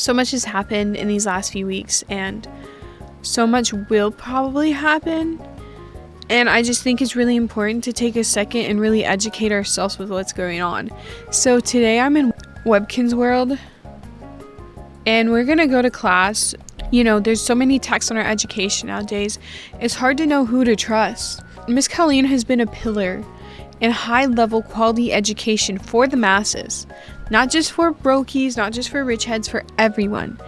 So much has happened in these last few weeks, and so much will probably happen. And I just think it's really important to take a second and really educate ourselves with what's going on. So today I'm in Webkinz world, and we're gonna go to class. You know, there's so many texts on our education nowadays. It's hard to know who to trust. Ms Cowoline has been a pillar in high-level quality education for the masses. Not just for brokies, not just for rich heads, for everyone.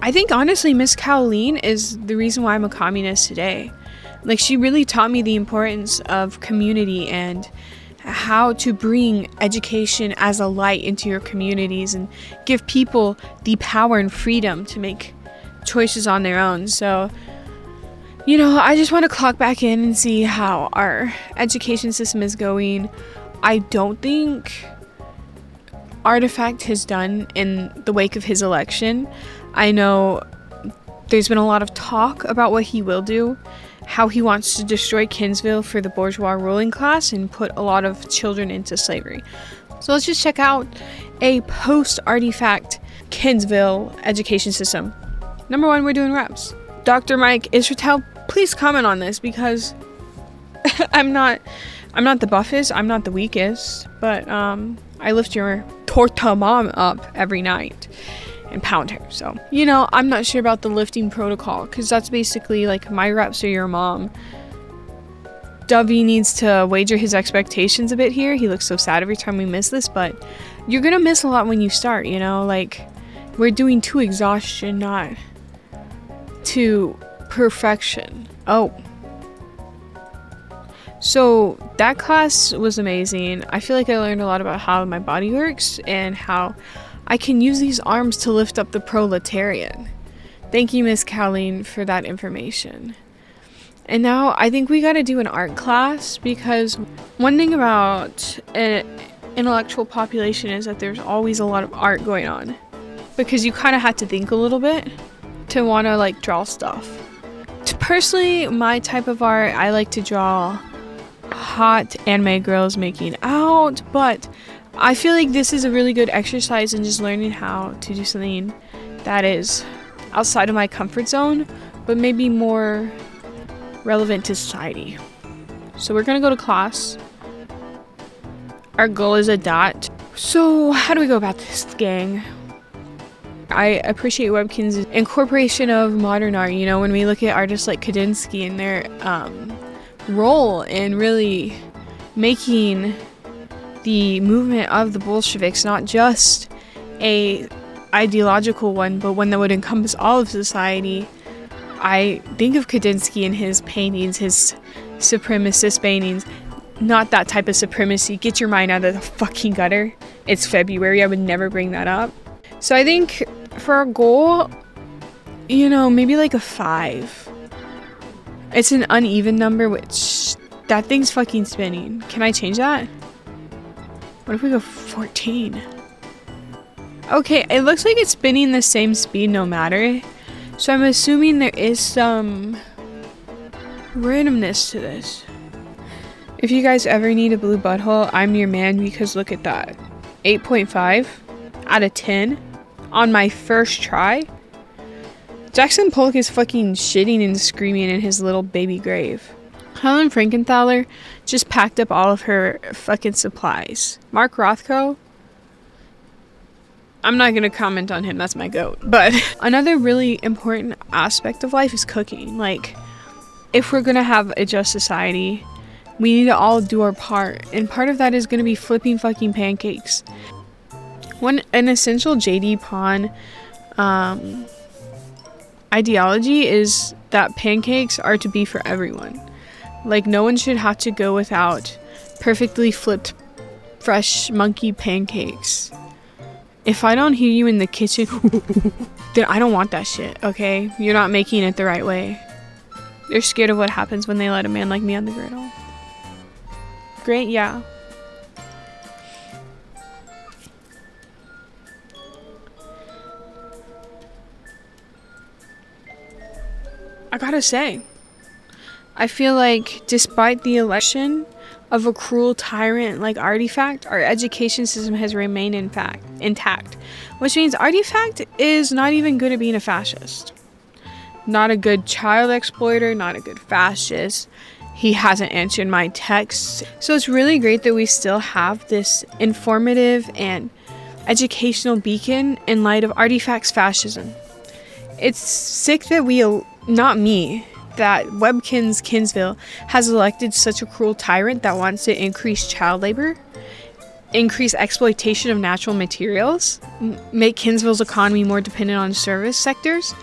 I think honestly Ms Cowoline is the reason why I'm a communist today. Like, she really taught me the importance of community and how to bring education as a light into your communities and give people the power and freedom to make choices on their own. So, you know, I just want to clock back in and see how our education system is going. I don't think Arte Fact has done in the wake of his election. I know there's been a lot of talk about what he will do, how he wants to destroy Kinsville for the bourgeois ruling class and put a lot of children into slavery. So let's just check out a post-Arte Fact Kinsville education system. Number 1, we're doing reps. Dr. Mike Israel, please comment on this, because I'm not the buffest, I'm not the weakest, but I lift your torta mom up every night and pound her. So, you know, I'm not sure about the lifting protocol, because that's basically like my reps are your mom. Dovey needs to wager his expectations a bit here. He looks so sad every time we miss this, but you're gonna miss a lot when you start, you know? Like, we're doing to exhaustion, not to perfection. Oh. So that class was amazing. I feel like I learned a lot about how my body works and how I can use these arms to lift up the proletariat. Thank you, Ms Cowoline, for that information. And now I think we gotta do an art class, because one thing about an intellectual population is that there's always a lot of art going on, because you kind of have to think a little bit to want to like draw stuff. Personally, my type of art, I like to draw hot anime girls making out, but I feel like this is a really good exercise in just learning how to do something that is outside of my comfort zone, but maybe more relevant to society. So we're gonna go to class. Our goal is a dot. So how do we go about this, gang? I appreciate Webkinz' incorporation of modern art. You know, when we look at artists like Kandinsky and their role in really making the movement of the Bolsheviks not just a ideological one, but one that would encompass all of society. I think of Kandinsky and his paintings, his supremacist paintings. Not that type of supremacy. Get your mind out of the fucking gutter. It's February. I would never bring that up. So I think for our goal, you know, maybe like a 5. It's an uneven number, which that thing's fucking spinning. Can I change that? What if we go 14? Okay, it looks like it's spinning the same speed no matter. So I'm assuming there is some randomness to this. If you guys ever need a blue butthole, I'm your man, because look at that. 8.5 out of 10 on my first try. Jackson Pollock is fucking shitting and screaming in his little baby grave. Helen Frankenthaler just packed up all of her fucking supplies. Mark Rothko, I'm not gonna comment on him, that's my goat. But another really important aspect of life is cooking. Like, if we're gonna have a just society, we need to all do our part. And part of that is gonna be flipping fucking pancakes. An essential JD Pawn ideology is that pancakes are to be for everyone. Like, no one should have to go without perfectly flipped fresh monkey pancakes. If I don't hear you in the kitchen, then I don't want that shit, okay? You're not making it the right way. They're scared of what happens when they let a man like me on the griddle. Great, yeah. I gotta say, I feel like despite the election, of a cruel tyrant like Arte Fact, our education system has remained intact, which means Arte Fact is not even good at being a fascist. Not a good child exploiter, not a good fascist. He hasn't answered my texts. So it's really great that we still have this informative and educational beacon in light of Arte Fact's fascism. It's sick that that Webkinz Kinsville has elected such a cruel tyrant that wants to increase child labor, increase exploitation of natural materials, make Kinsville's economy more dependent on service sectors.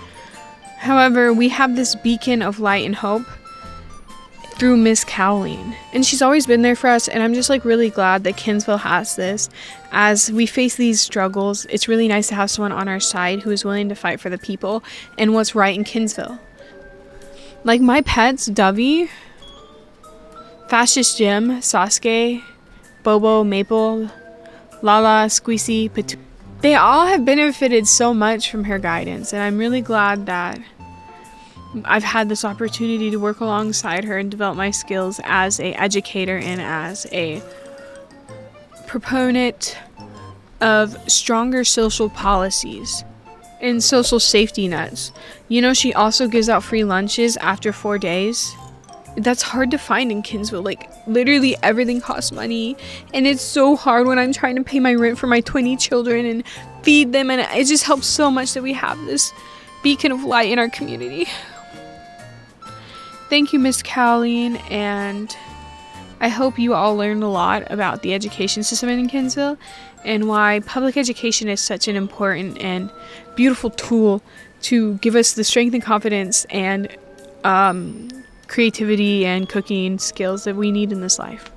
However, we have this beacon of light and hope through Ms Cowoline, and she's always been there for us, and I'm just really glad that Kinsville has this. As we face these struggles, it's really nice to have someone on our side who is willing to fight for the people and what's right in Kinsville. Like my pets, Dovey, Fascist Jim, Sasuke, Bobo, Maple, Lala, Squeezy, Patu. They all have benefited so much from her guidance, and I'm really glad that I've had this opportunity to work alongside her and develop my skills as an educator and as a proponent of stronger social policies and social safety nets. She also gives out free lunches after 4 days. That's hard to find in Kinsville. Literally everything costs money, and it's so hard when I'm trying to pay my rent for my 20 children and feed them, and it just helps so much that we have this beacon of light in our community. Thank you, Ms Cowoline, and I hope you all learned a lot about the education system in Kinsville and why public education is such an important and beautiful tool to give us the strength and confidence and creativity and cooking skills that we need in this life.